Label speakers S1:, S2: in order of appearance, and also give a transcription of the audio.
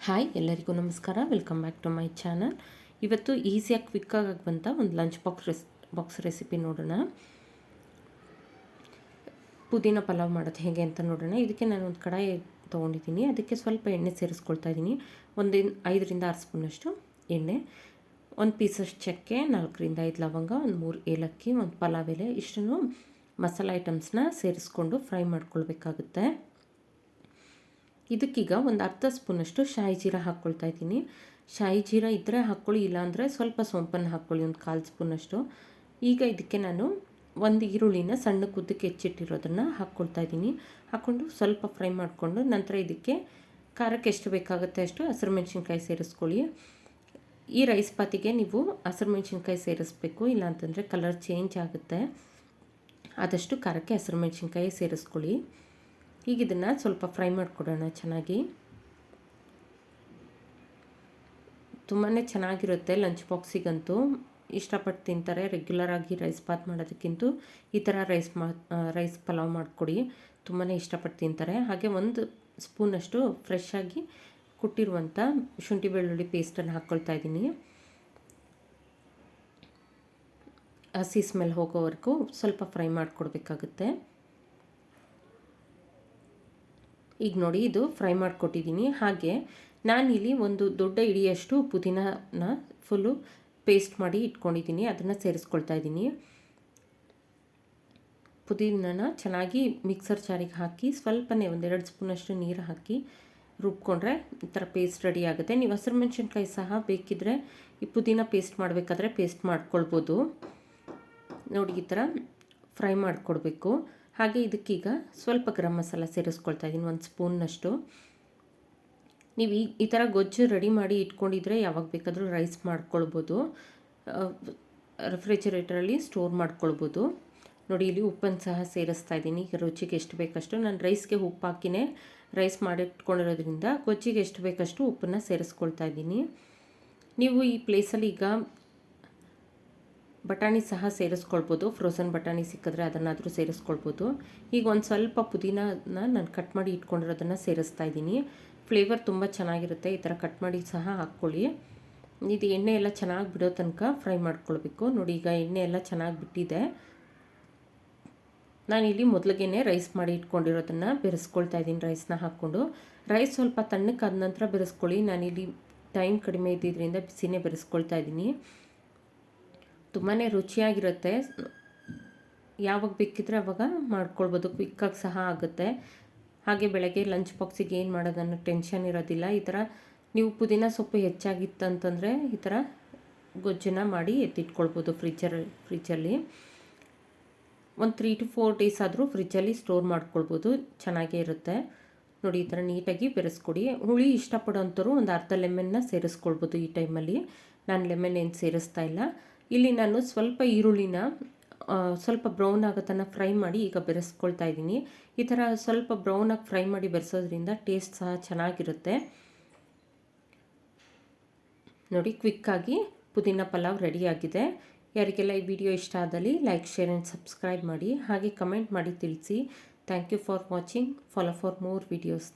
S1: Hi ಎಲ್ಲರಿಗೂ ನಮಸ್ಕಾರ. Welcome back to my channel. ಇವತ್ತು ಈಸಿಯಾಗಿ ಕ್ವಿಕ್ಕಾಗಿ ಆಗುವಂಥ ಒಂದು ಲಂಚ್ ಬಾಕ್ಸ್ ರೆಸಿಪಿ ನೋಡೋಣ. ಪುದೀನ ಪಲಾವ್ ಮಾಡೋದು ಹೇಗೆ ಅಂತ ನೋಡೋಣ. ಇದಕ್ಕೆ ನಾನು ಒಂದು ಕಡಾಯಿ ತೊಗೊಂಡಿದ್ದೀನಿ. ಅದಕ್ಕೆ ಸ್ವಲ್ಪ ಎಣ್ಣೆ ಸೇರಿಸ್ಕೊಳ್ತಾ ಇದ್ದೀನಿ. 5ರಿಂದ 6 ಸ್ಪೂನಷ್ಟು ಎಣ್ಣೆ, 1 ಪೀಸಷ್ಟು ಚಕ್ಕೆ, 4ರಿಂದ 5 ಲವಂಗ, ಒಂದು 3 ಏಲಕ್ಕಿ, ಒಂದು ಪಲಾವ್ ಎಲೆ, ಇಷ್ಟನ್ನು ಮಸಾಲೆ ಐಟಮ್ಸ್ನ ಸೇರಿಸ್ಕೊಂಡು ಫ್ರೈ ಮಾಡ್ಕೊಳ್ಬೇಕಾಗುತ್ತೆ. ಇದಕ್ಕೀಗ ಒಂದು ಅರ್ಧ ಸ್ಪೂನಷ್ಟು ಶಾಯಿ ಜೀರ ಹಾಕ್ಕೊಳ್ತಾ ಇದ್ದೀನಿ. ಶಾಯಿ ಜೀರ ಇದ್ದರೆ ಹಾಕ್ಕೊಳ್ಳಿ, ಇಲ್ಲಾಂದರೆ ಸ್ವಲ್ಪ ಸೋಂಪನ್ನು ಹಾಕ್ಕೊಳ್ಳಿ, ಒಂದು 1/4 ಸ್ಪೂನಷ್ಟು. ಈಗ ಇದಕ್ಕೆ ನಾನು ಒಂದು ಈರುಳ್ಳಿನ ಸಣ್ಣ ಉದ್ದಕ್ಕೆ ಹೆಚ್ಚಿಟ್ಟಿರೋದನ್ನು ಹಾಕ್ಕೊಳ್ತಾ ಇದ್ದೀನಿ. ಹಾಕ್ಕೊಂಡು ಸ್ವಲ್ಪ ಫ್ರೈ ಮಾಡಿಕೊಂಡು ನಂತರ ಇದಕ್ಕೆ ಖಾರಕ್ಕೆ ಎಷ್ಟು ಬೇಕಾಗುತ್ತೆ ಅಷ್ಟು ಹಸಿರು ಮೆಣಸಿನ್ಕಾಯಿ ಸೇರಿಸ್ಕೊಳ್ಳಿ. ಈ ರೈಸ್ ಪಾತಿಗೆ ನೀವು ಹಸಿರು ಮೆಣಸಿನ್ಕಾಯಿ ಸೇರಿಸ್ಬೇಕು, ಇಲ್ಲಾಂತಂದರೆ ಕಲರ್ ಚೇಂಜ್ ಆಗುತ್ತೆ. ಆದಷ್ಟು ಖಾರಕ್ಕೆ ಹಸಿರು ಮೆಣಸಿನ್ಕಾಯಿ ಸೇರಿಸ್ಕೊಳ್ಳಿ. ಈಗ ಇದನ್ನು ಸ್ವಲ್ಪ ಫ್ರೈ ಮಾಡಿಕೊಡೋಣ ಚೆನ್ನಾಗಿ. ತುಂಬಾ ಚೆನ್ನಾಗಿರುತ್ತೆ, ಲಂಚ್ ಬಾಕ್ಸಿಗಂತೂ ಇಷ್ಟಪಟ್ಟು ತಿಂತಾರೆ. ರೆಗ್ಯುಲರಾಗಿ ರೈಸ್ ಬಾತ್ ಮಾಡೋದಕ್ಕಿಂತ ಈ ಥರ ರೈಸ್ ಪಲಾವ್ ಮಾಡಿಕೊಡಿ, ತುಂಬಾ ಇಷ್ಟಪಟ್ಟು ತಿಂತಾರೆ. ಹಾಗೆ 1 ಸ್ಪೂನಷ್ಟು ಫ್ರೆಶ್ ಆಗಿ ಕುಟ್ಟಿರುವಂಥ ಶುಂಠಿ ಬೆಳ್ಳುಳ್ಳಿ ಪೇಸ್ಟನ್ನು ಹಾಕ್ಕೊಳ್ತಾ ಇದ್ದೀನಿ. ಹಸಿ ಸ್ಮೆಲ್ ಹೋಗೋವರೆಗೂ ಸ್ವಲ್ಪ ಫ್ರೈ ಮಾಡಿಕೊಡ್ಬೇಕಾಗುತ್ತೆ. ಈಗ ನೋಡಿ, ಇದು ಫ್ರೈ ಮಾಡಿಕೊಟ್ಟಿದ್ದೀನಿ. ಹಾಗೆ ನಾನಿಲ್ಲಿ ಒಂದು ದೊಡ್ಡ ಇಡಿಯಷ್ಟು ಪುದೀನನ ಫುಲ್ಲು ಪೇಸ್ಟ್ ಮಾಡಿ ಇಟ್ಕೊಂಡಿದ್ದೀನಿ, ಅದನ್ನು ಸೇರಿಸ್ಕೊಳ್ತಾ ಇದ್ದೀನಿ. ಪುದೀನನ ಚೆನ್ನಾಗಿ ಮಿಕ್ಸರ್ ಜಾರಿಗೆ ಹಾಕಿ ಸ್ವಲ್ಪನೇ 1-2 ಸ್ಪೂನಷ್ಟು ನೀರು ಹಾಕಿ ರುಬ್ಕೊಂಡ್ರೆ ಈ ಥರ ಪೇಸ್ಟ್ ರೆಡಿ ಆಗುತ್ತೆ. ನೀವು ಹಸಿರು ಮೆಣಸಿನ್ಕಾಯಿ ಸಹ ಬೇಕಿದ್ದರೆ ಈ ಪುದೀನ ಪೇಸ್ಟ್ ಮಾಡಬೇಕಾದ್ರೆ ಪೇಸ್ಟ್ ಮಾಡ್ಕೊಳ್ಬೋದು. ನೋಡಿ, ಈ ಥರ ಫ್ರೈ ಮಾಡಿಕೊಡ್ಬೇಕು. ಹಾಗೆ ಇದಕ್ಕೀಗ ಸ್ವಲ್ಪ ಗರಂ ಮಸಾಲ ಸೇರಿಸ್ಕೊಳ್ತಾ ಇದ್ದೀನಿ, 1 ಸ್ಪೂನ್ನಷ್ಟು. ನೀವು ಈ ಥರ ಗೊಜ್ಜು ರೆಡಿ ಮಾಡಿ ಇಟ್ಕೊಂಡಿದ್ರೆ ಯಾವಾಗ ಬೇಕಾದರೂ ರೈಸ್ ಮಾಡ್ಕೊಳ್ಬೋದು, ರೆಫ್ರಿಜರೇಟರಲ್ಲಿ ಸ್ಟೋರ್ ಮಾಡ್ಕೊಳ್ಬೋದು. ನೋಡಿ, ಇಲ್ಲಿ ಉಪ್ಪನ್ನು ಸಹ ಸೇರಿಸ್ತಾ ಇದ್ದೀನಿ. ಈಗ ರುಚಿಗೆ ಎಷ್ಟು ಬೇಕಷ್ಟು, ನಾನು ರೈಸ್ಗೆ ಉಪ್ಪು ಹಾಕಿನೇ ರೈಸ್ ಮಾಡಿಟ್ಕೊಂಡಿರೋದ್ರಿಂದ ಗೊಜ್ಜಿಗೆ ಎಷ್ಟು ಬೇಕಷ್ಟು ಉಪ್ಪನ್ನು ಸೇರಿಸ್ಕೊಳ್ತಾ ಇದ್ದೀನಿ. ನೀವು ಈ ಪ್ಲೇಸಲ್ಲಿ ಈಗ ಬಟಾಣಿ ಸಹ ಸೇರಿಸ್ಕೊಳ್ಬೋದು, ಫ್ರೋಸನ್ ಬಟಾಣಿ ಸಿಕ್ಕಿದ್ರೆ ಅದನ್ನಾದರೂ ಸೇರಿಸ್ಕೊಳ್ಬೋದು. ಈಗ ಒಂದು ಸ್ವಲ್ಪ ಪುದೀನನ ನಾನು ಕಟ್ ಮಾಡಿ ಇಟ್ಕೊಂಡಿರೋದನ್ನು ಸೇರಿಸ್ತಾ ಇದ್ದೀನಿ. ಫ್ಲೇವರ್ ತುಂಬ ಚೆನ್ನಾಗಿರುತ್ತೆ, ಈ ಥರ ಕಟ್ ಮಾಡಿ ಸಹ ಹಾಕ್ಕೊಳ್ಳಿ. ಇದು ಎಣ್ಣೆ ಎಲ್ಲ ಚೆನ್ನಾಗಿ ಬಿಡೋ ತನಕ ಫ್ರೈ ಮಾಡ್ಕೊಳ್ಬೇಕು. ನೋಡಿ, ಈಗ ಎಣ್ಣೆ ಎಲ್ಲ ಚೆನ್ನಾಗಿ ಬಿಟ್ಟಿದೆ. ನಾನಿಲ್ಲಿ ಮೊದಲಿಗೆ ರೈಸ್ ಮಾಡಿ ಇಟ್ಕೊಂಡಿರೋದನ್ನು ಬೆರೆಸ್ಕೊಳ್ತಾ ಇದ್ದೀನಿ. ರೈಸ್ನ ಹಾಕ್ಕೊಂಡು ರೈಸ್ ಸ್ವಲ್ಪ ತಣ್ಣಕ್ಕಾದ ನಂತರ ಬೆರೆಸ್ಕೊಳ್ಳಿ. ನಾನಿಲ್ಲಿ ಟೈಮ್ ಕಡಿಮೆ ಇದ್ದಿದ್ದರಿಂದ ಬಿಸಿನೇ ಬೆರೆಸ್ಕೊಳ್ತಾ ಇದ್ದೀನಿ. ತುಂಬಾ ರುಚಿಯಾಗಿರುತ್ತೆ, ಯಾವಾಗ ಬೇಕಿದ್ರೆ ಆವಾಗ ಮಾಡ್ಕೊಳ್ಬೋದು, ಕ್ವಿಕ್ಕಾಗಿ ಸಹ ಆಗುತ್ತೆ. ಹಾಗೆ ಬೆಳಗ್ಗೆ ಲಂಚ್ ಬಾಕ್ಸಿಗೆ ಏನು ಮಾಡೋದನ್ನು ಟೆನ್ಷನ್ ಇರೋದಿಲ್ಲ. ಈ ಥರ ನೀವು ಪುದೀನ ಸೊಪ್ಪು ಹೆಚ್ಚಾಗಿತ್ತಂತಂದರೆ ಈ ಥರ ಗೊಜ್ಜನ್ನು ಮಾಡಿ ಎತ್ತಿಟ್ಕೊಳ್ಬೋದು ಫ್ರಿಜ್ಜಲ್ಲಿ. ಒಂದು 3 to 4 ಡೇಸ್ ಆದರೂ ಫ್ರಿಜ್ಜಲ್ಲಿ ಸ್ಟೋರ್ ಮಾಡ್ಕೊಳ್ಬೋದು, ಚೆನ್ನಾಗೇ ಇರುತ್ತೆ. ನೋಡಿ, ಈ ಥರ ನೀಟಾಗಿ ಬೆರೆಸ್ಕೊಡಿ. ಹುಳಿ ಇಷ್ಟಪಡೋಂಥವ್ರು ಒಂದು ಅರ್ಧ ಲೆಮನ್ನ ಸೇರಿಸ್ಕೊಳ್ಬೋದು. ಈ ಟೈಮಲ್ಲಿ ನಾನು ಲೆಮನ್ ಏನು ಸೇರಿಸ್ತಾ ಇಲ್ಲ. ಇಲ್ಲಿ ನಾನು ಸ್ವಲ್ಪ ಈರುಳ್ಳಿನ ಸ್ವಲ್ಪ ಬ್ರೌನ್ ಆಗೋ ತನಕ ಫ್ರೈ ಮಾಡಿ ಈಗ ಬೆರೆಸ್ಕೊಳ್ತಾ ಇದ್ದೀನಿ. ಈ ಥರ ಸ್ವಲ್ಪ ಬ್ರೌನಾಗಿ ಫ್ರೈ ಮಾಡಿ ಬೆರೆಸೋದ್ರಿಂದ ಟೇಸ್ಟ್ ಸಹ ಚೆನ್ನಾಗಿರುತ್ತೆ. ನೋಡಿ, ಕ್ವಿಕ್ಕಾಗಿ ಪುದೀನ ಪಲಾವ್ ರೆಡಿಯಾಗಿದೆ. ಯಾರಿಗೆಲ್ಲ ಈ ವಿಡಿಯೋ ಇಷ್ಟ ಆದಲ್ಲಿ ಲೈಕ್, ಶೇರ್ ಆ್ಯಂಡ್ ಸಬ್ಸ್ಕ್ರೈಬ್ ಮಾಡಿ. ಹಾಗೆ ಕಮೆಂಟ್ ಮಾಡಿ ತಿಳಿಸಿ. Thank you for watching. Follow for more videos.